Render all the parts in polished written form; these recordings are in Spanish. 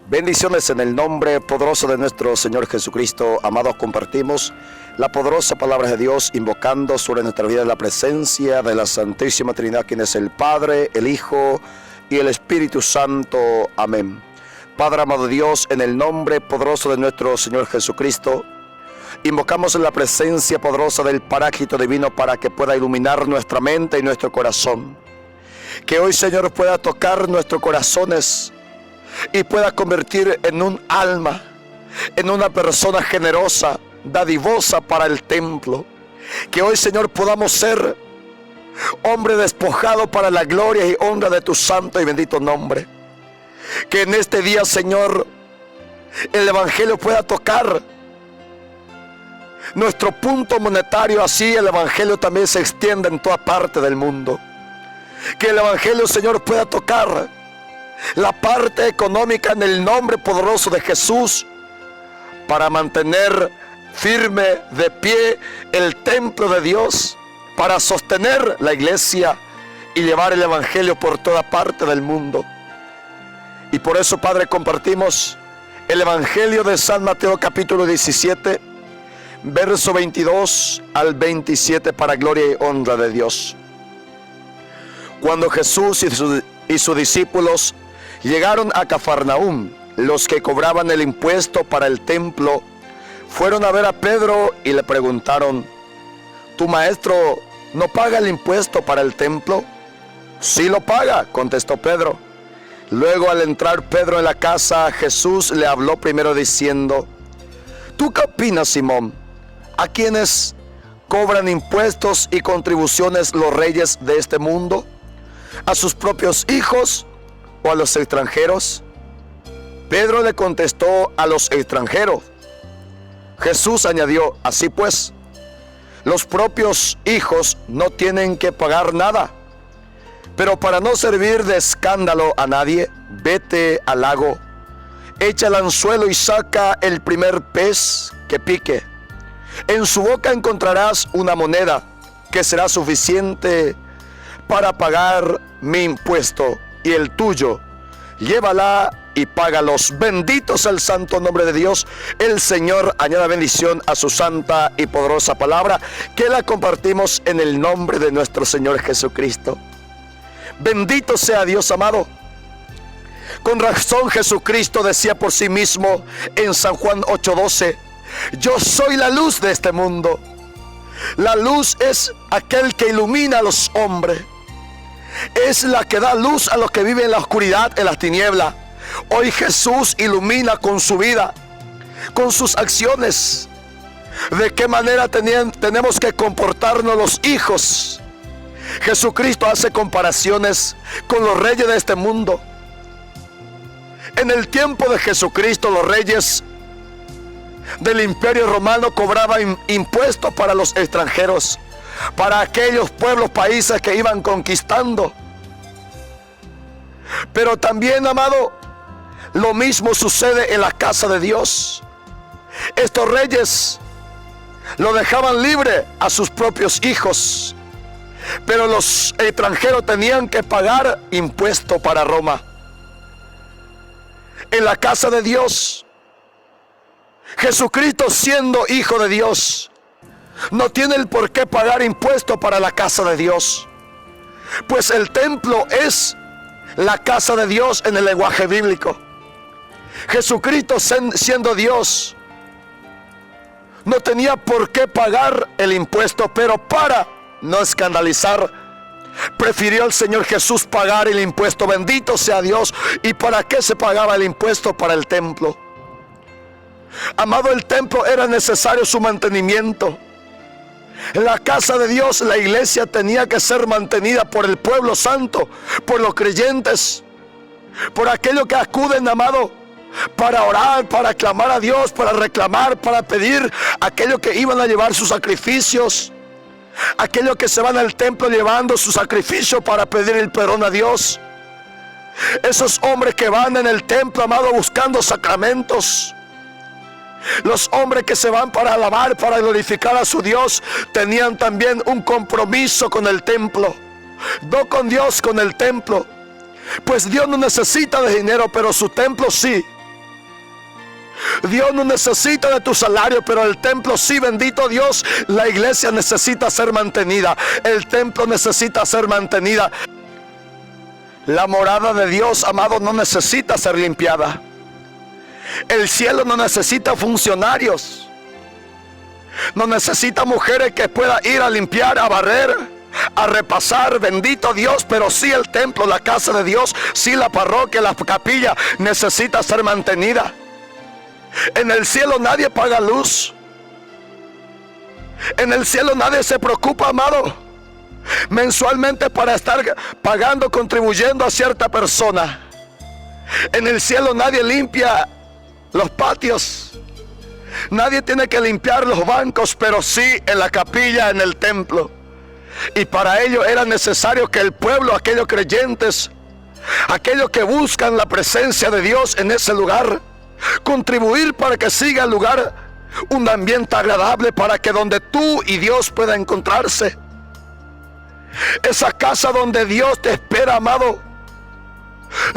Bendiciones en el nombre poderoso de nuestro Señor Jesucristo. Amados, compartimos la poderosa palabra de Dios, invocando sobre nuestra vida la presencia de la Santísima Trinidad, quien es el Padre, el Hijo y el Espíritu Santo. Amén. Padre amado Dios, en el nombre poderoso de nuestro Señor Jesucristo, invocamos la presencia poderosa del Paráclito Divino para que pueda iluminar nuestra mente y nuestro corazón. Que hoy, Señor, pueda tocar nuestros corazones y pueda convertir en un alma, en una persona generosa, dadivosa para el templo. Que hoy, Señor, podamos ser hombre despojado para la gloria y honra de tu santo y bendito nombre. Que en este día, Señor, el Evangelio pueda tocar nuestro punto monetario, así el Evangelio también se extienda en toda parte del mundo. Que el Evangelio, Señor, pueda tocar la parte económica en el nombre poderoso de Jesús, para mantener firme de pie el templo de Dios, para sostener la iglesia y llevar el Evangelio por toda parte del mundo. Y por eso, Padre, compartimos el Evangelio de San Mateo capítulo 17, verso 22 al 27, para gloria y honra de Dios. Cuando Jesús y sus discípulos llegaron a Cafarnaúm, los que cobraban el impuesto para el templo fueron a ver a Pedro y le preguntaron: ¿Tu maestro no paga el impuesto para el templo? Sí lo paga, contestó Pedro. Luego, al entrar Pedro en la casa, Jesús le habló primero diciendo: ¿Tú qué opinas, Simón? ¿A quiénes cobran impuestos y contribuciones los reyes de este mundo? ¿A sus propios hijos o a los extranjeros? Pedro le contestó: a los extranjeros. Jesús añadió: así pues, los propios hijos no tienen que pagar nada. Pero para no servir de escándalo a nadie, vete al lago, echa el anzuelo y saca el primer pez que pique. En su boca encontrarás una moneda que será suficiente para pagar mi impuesto y el tuyo. Llévala y págalos. Bendito sea el santo nombre de Dios. El Señor añada bendición a su santa y poderosa palabra, que la compartimos en el nombre de nuestro Señor Jesucristo. Bendito sea Dios amado. Con razón Jesucristo decía por sí mismo en San Juan 8:12: yo soy la luz de este mundo. La luz es aquel que ilumina a los hombres. Es la que da luz a los que viven en la oscuridad, en las tinieblas. Hoy Jesús ilumina con su vida, con sus acciones, de qué manera tenemos que comportarnos los hijos. Jesucristo hace comparaciones con los reyes de este mundo. En el tiempo de Jesucristo, los reyes del Imperio Romano cobraban impuestos para los extranjeros, para aquellos pueblos, países que iban conquistando. Pero también, amado, lo mismo sucede en la casa de Dios. Estos reyes lo dejaban libre a sus propios hijos, pero los extranjeros tenían que pagar impuesto para Roma. En la casa de Dios, Jesucristo, siendo hijo de Dios, no tiene el por qué pagar impuesto para la casa de Dios, pues el templo es la casa de Dios en el lenguaje bíblico. Jesucristo, siendo Dios, no tenía por qué pagar el impuesto, pero para no escandalizar, prefirió el Señor Jesús pagar el impuesto. Bendito sea Dios. ¿Y para qué se pagaba el impuesto? Para el templo. Amado, el templo era necesario su mantenimiento. En la casa de Dios, la iglesia tenía que ser mantenida por el pueblo santo, por los creyentes, por aquellos que acuden, amado, para orar, para clamar a Dios, para reclamar, para pedir. Aquellos que iban a llevar sus sacrificios, aquellos que se van al templo llevando su sacrificio para pedir el perdón a Dios. Esos hombres que van en el templo, amado, buscando sacramentos. Los hombres que se van para alabar, para glorificar a su Dios, tenían también un compromiso con el templo. No con Dios, con el templo. Pues Dios no necesita de dinero, pero su templo sí. Dios no necesita de tu salario, pero el templo sí, bendito Dios. La iglesia necesita ser mantenida. El templo necesita ser mantenida. La morada de Dios, amado, no necesita ser limpiada. El cielo no necesita funcionarios. No necesita mujeres que puedan ir a limpiar, a barrer, a repasar, bendito Dios. Pero sí el templo, la casa de Dios, sí la parroquia, la capilla necesita ser mantenida. En el cielo nadie paga luz. En el cielo nadie se preocupa, amado, mensualmente para estar pagando, contribuyendo a cierta persona. En el cielo nadie limpia los patios. Nadie tiene que limpiar los bancos, pero sí en la capilla, en el templo. Y para ello era necesario que el pueblo, aquellos creyentes, aquellos que buscan la presencia de Dios en ese lugar, contribuir para que siga el lugar un ambiente agradable, para que donde tú y Dios puedan encontrarse. Esa casa donde Dios te espera, amado,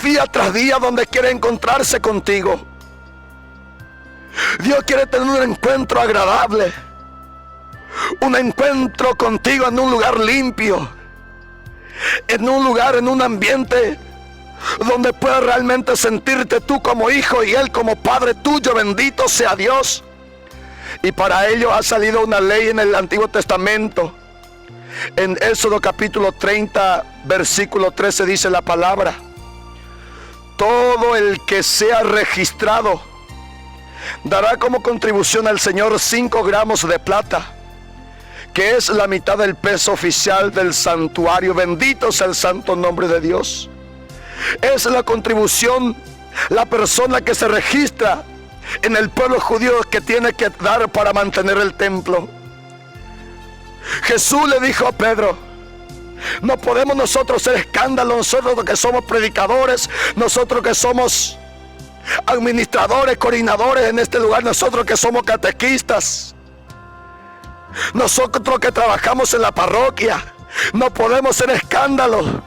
día tras día, donde quiere encontrarse contigo. Dios quiere tener un encuentro agradable, un encuentro contigo en un lugar limpio, en un lugar, en un ambiente donde puedas realmente sentirte tú como hijo y Él como Padre tuyo. Bendito sea Dios. Y para ello ha salido una ley en el Antiguo Testamento. En Éxodo capítulo 30, versículo 13 dice la palabra: todo el que sea registrado dará como contribución al Señor 5 gramos de plata, que es la mitad del peso oficial del santuario. Bendito sea el santo nombre de Dios. Es la contribución, la persona que se registra en el pueblo judío que tiene que dar para mantener el templo. Jesús le dijo a Pedro: no podemos nosotros hacer escándalo, nosotros que somos predicadores, nosotros que somos administradores, coordinadores en este lugar, nosotros que somos catequistas, nosotros que trabajamos en la parroquia, no podemos hacer escándalo,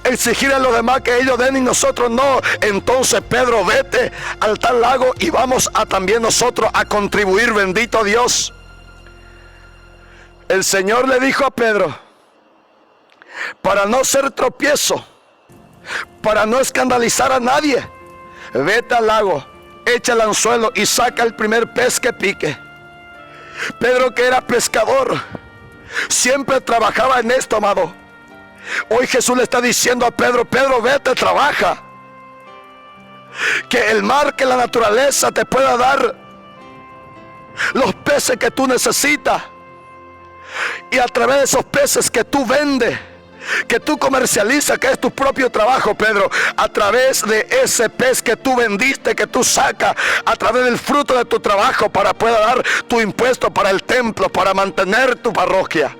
exigir a los demás que ellos den y nosotros no. Entonces, Pedro, vete al tal lago y vamos a también nosotros a contribuir. Bendito Dios. El Señor le dijo a Pedro, para no ser tropiezo, para no escandalizar a nadie, vete al lago, echa el anzuelo y saca el primer pez que pique. Pedro, que era pescador, siempre trabajaba en esto, amado. Hoy Jesús le está diciendo a Pedro: Pedro, vete, trabaja. Que el mar, que la naturaleza te pueda dar los peces que tú necesitas. Y a través de esos peces que tú vendes, que tú comercializas, que es tu propio trabajo, Pedro, a través de ese pez que tú vendiste, que tú sacas, a través del fruto de tu trabajo, para poder dar tu impuesto para el templo, para mantener tu parroquia.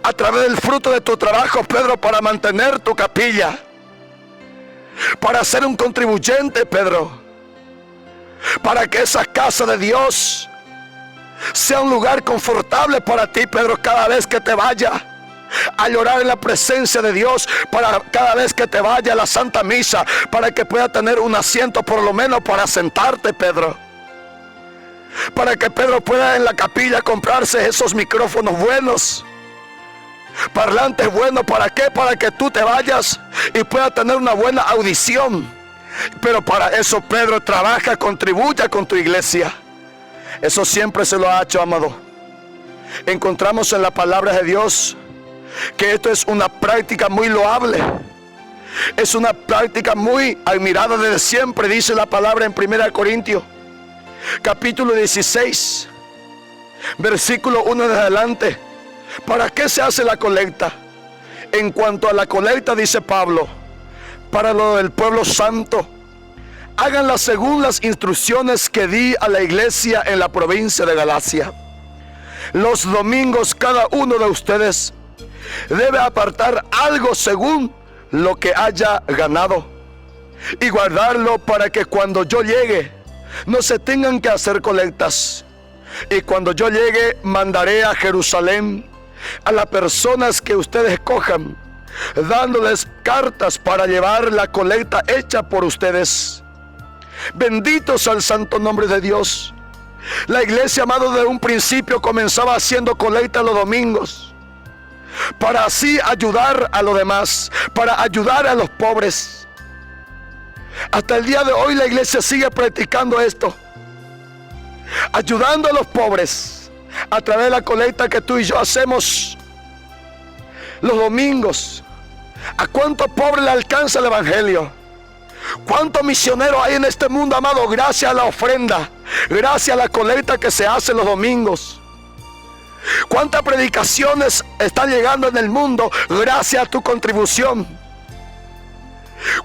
A través del fruto de tu trabajo, Pedro, para mantener tu capilla, para ser un contribuyente, Pedro, para que esa casa de Dios sea un lugar confortable para ti, Pedro, cada vez que te vaya a llorar en la presencia de Dios, para cada vez que te vaya a la Santa Misa, para que pueda tener un asiento por lo menos para sentarte, Pedro, para que Pedro pueda en la capilla comprarse esos micrófonos buenos, parlantes buenos. ¿Para qué? Para que tú te vayas y puedas tener una buena audición. Pero para eso, Pedro, trabaja, contribuya con tu iglesia. Eso siempre se lo ha hecho, amado. Encontramos en la palabra de Dios que esto es una práctica muy loable. Es una práctica muy admirada desde siempre. Dice la palabra en 1 Corintios capítulo 16, versículo 1 en adelante. ¿Para qué se hace la colecta? En cuanto a la colecta, dice Pablo, para lo del pueblo santo, háganla según las instrucciones que di a la iglesia en la provincia de Galacia. Los domingos cada uno de ustedes debe apartar algo según lo que haya ganado y guardarlo, para que cuando yo llegue no se tengan que hacer colectas. Y cuando yo llegue, mandaré a Jerusalén a las personas que ustedes escojan, dándoles cartas para llevar la colecta hecha por ustedes. Bendito sea el santo nombre de Dios. La iglesia, amado, de un principio comenzaba haciendo colecta los domingos, para así ayudar a los demás, para ayudar a los pobres. Hasta el día de hoy la iglesia sigue practicando esto, ayudando a los pobres a través de la colecta que tú y yo hacemos los domingos. ¿A cuántos pobres le alcanza el evangelio? ¿Cuántos misioneros hay en este mundo, amado? Gracias a la ofrenda, gracias a la colecta que se hace los domingos. ¿Cuántas predicaciones están llegando en el mundo gracias a tu contribución?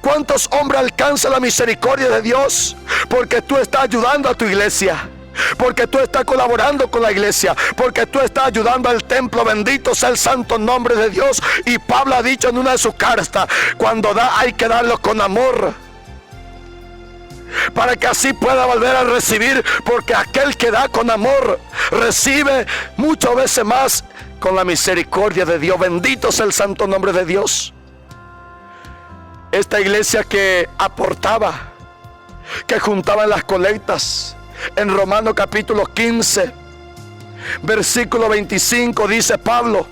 ¿Cuántos hombres alcanza la misericordia de Dios porque tú estás ayudando a tu iglesia? Porque tú estás colaborando con la iglesia, porque tú estás ayudando al templo. Bendito sea el santo nombre de Dios. Y Pablo ha dicho en una de sus cartas: cuando da, hay que darlo con amor, para que así pueda volver a recibir, porque aquel que da con amor recibe muchas veces más con la misericordia de Dios. Bendito sea el santo nombre de Dios. Esta iglesia que aportaba, que juntaba las colectas, en Romanos capítulo 15, versículo 25, dice Pablo: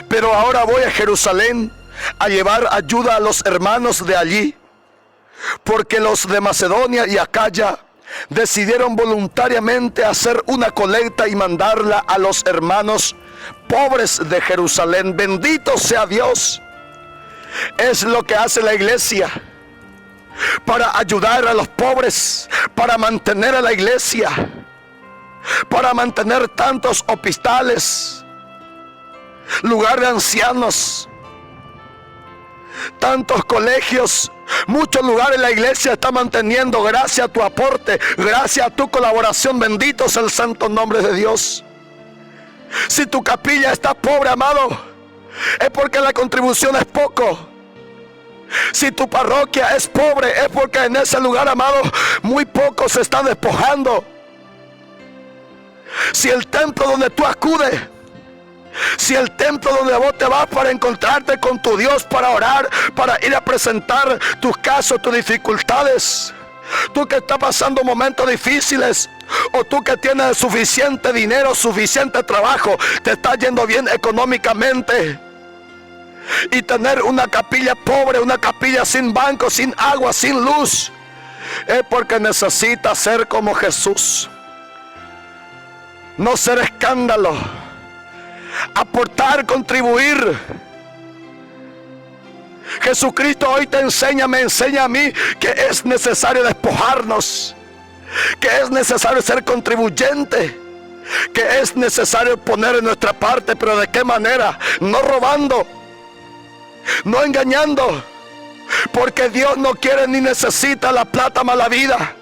pero ahora voy a Jerusalén a llevar ayuda a los hermanos de allí, porque los de Macedonia y Acaya decidieron voluntariamente hacer una colecta y mandarla a los hermanos pobres de Jerusalén. Bendito sea Dios. Es lo que hace la iglesia, para ayudar a los pobres, para mantener a la iglesia, para mantener tantos hospitales, lugar de ancianos, tantos colegios. Muchos lugares la iglesia está manteniendo gracias a tu aporte, gracias a tu colaboración. Bendito sea el santo nombre de Dios. Si tu capilla está pobre, amado, es porque la contribución es poco. Si tu parroquia es pobre, es porque en ese lugar, amado, muy pocos se están despojando. Si el templo donde tú acudes, si el templo donde vos te vas para encontrarte con tu Dios, para orar, para ir a presentar tus casos, tus dificultades, tú que estás pasando momentos difíciles, o tú que tienes suficiente dinero, suficiente trabajo, te está yendo bien económicamente, y tener una capilla pobre, una capilla sin banco, sin agua, sin luz, es porque necesitas ser como Jesús. No ser escándalo, aportar, contribuir. Jesucristo hoy te enseña, me enseña a mí que es necesario despojarnos, que es necesario ser contribuyente, que es necesario poner en nuestra parte. Pero ¿de qué manera? No robando, no engañando, porque Dios no quiere ni necesita la plata mala vida.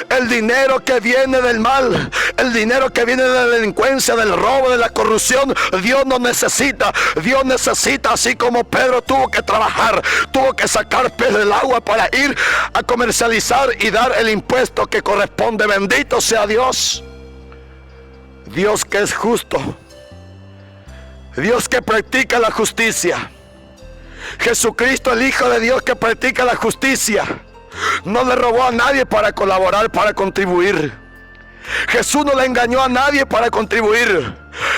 El dinero que viene del mal, el dinero que viene de la delincuencia, del robo, de la corrupción, Dios no necesita. Dios necesita, así como Pedro tuvo que trabajar, tuvo que sacar pez del agua para ir a comercializar y dar el impuesto que corresponde. Bendito sea Dios. Dios que es justo, Dios que practica la justicia. Jesucristo, el Hijo de Dios, que practica la justicia, no le robó a nadie para colaborar, para contribuir. Jesús no le engañó a nadie para contribuir.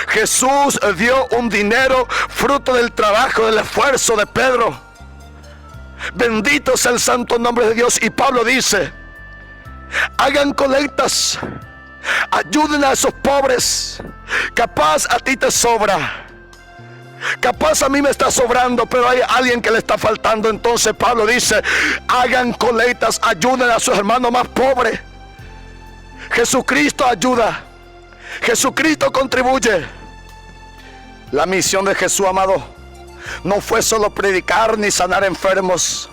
Jesús dio un dinero fruto del trabajo, del esfuerzo de Pedro. Bendito sea el santo nombre de Dios. Y Pablo dice: hagan colectas, ayuden a esos pobres. Capaz a ti te sobra, capaz a mí me está sobrando, pero hay alguien que le está faltando. Entonces Pablo dice: hagan colectas, ayuden a sus hermanos más pobres. Jesucristo ayuda, Jesucristo contribuye. La misión de Jesús, amado, no fue solo predicar ni sanar enfermos.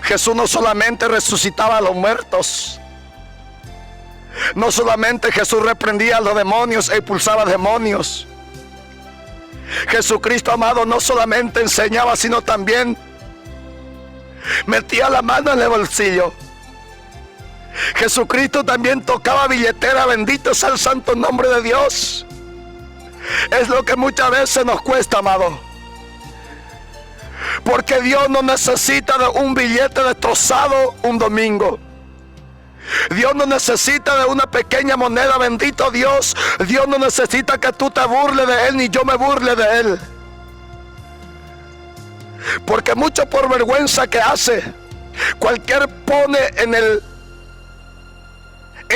Jesús no solamente resucitaba a los muertos, no solamente Jesús reprendía a los demonios e expulsaba demonios. Jesucristo, amado, no solamente enseñaba, sino también metía la mano en el bolsillo. Jesucristo también tocaba billetera. Bendito sea el santo nombre de Dios. Es lo que muchas veces nos cuesta, amado. Porque Dios no necesita de un billete destrozado un domingo. Dios no necesita de una pequeña moneda, bendito Dios. Dios no necesita que tú te burles de Él, ni yo me burle de Él. Porque mucho por vergüenza que hace, cualquier pone en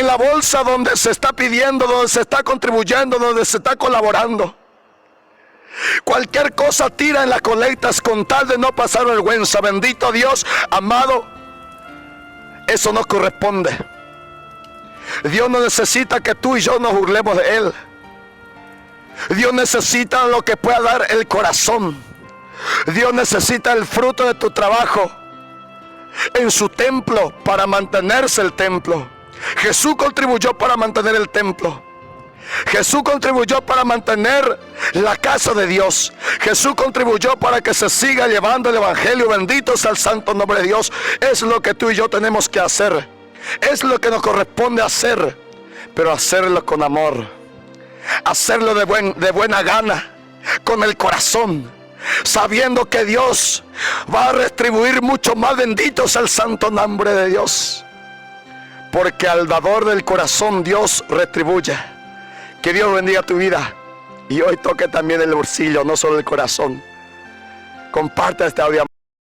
la bolsa donde se está pidiendo, donde se está contribuyendo, donde se está colaborando. Cualquier cosa tira en las colectas con tal de no pasar vergüenza. Bendito Dios, amado, eso no corresponde. Dios no necesita que tú y yo nos burlemos de Él. Dios necesita lo que pueda dar el corazón. Dios necesita el fruto de tu trabajo en su templo para mantenerse el templo. Jesús contribuyó para mantener el templo. Jesús contribuyó para mantener la casa de Dios. Jesús contribuyó para que se siga llevando el evangelio. Bendito sea el santo nombre de Dios. Es lo que tú y yo tenemos que hacer. Es lo que nos corresponde hacer. Pero hacerlo con amor. Hacerlo de buena gana. Con el corazón. Sabiendo que Dios va a retribuir mucho más. Bendito sea el santo nombre de Dios. Porque al dador del corazón Dios retribuye. Que Dios bendiga tu vida. Y hoy toque también el bolsillo, no solo el corazón. Comparte este audio.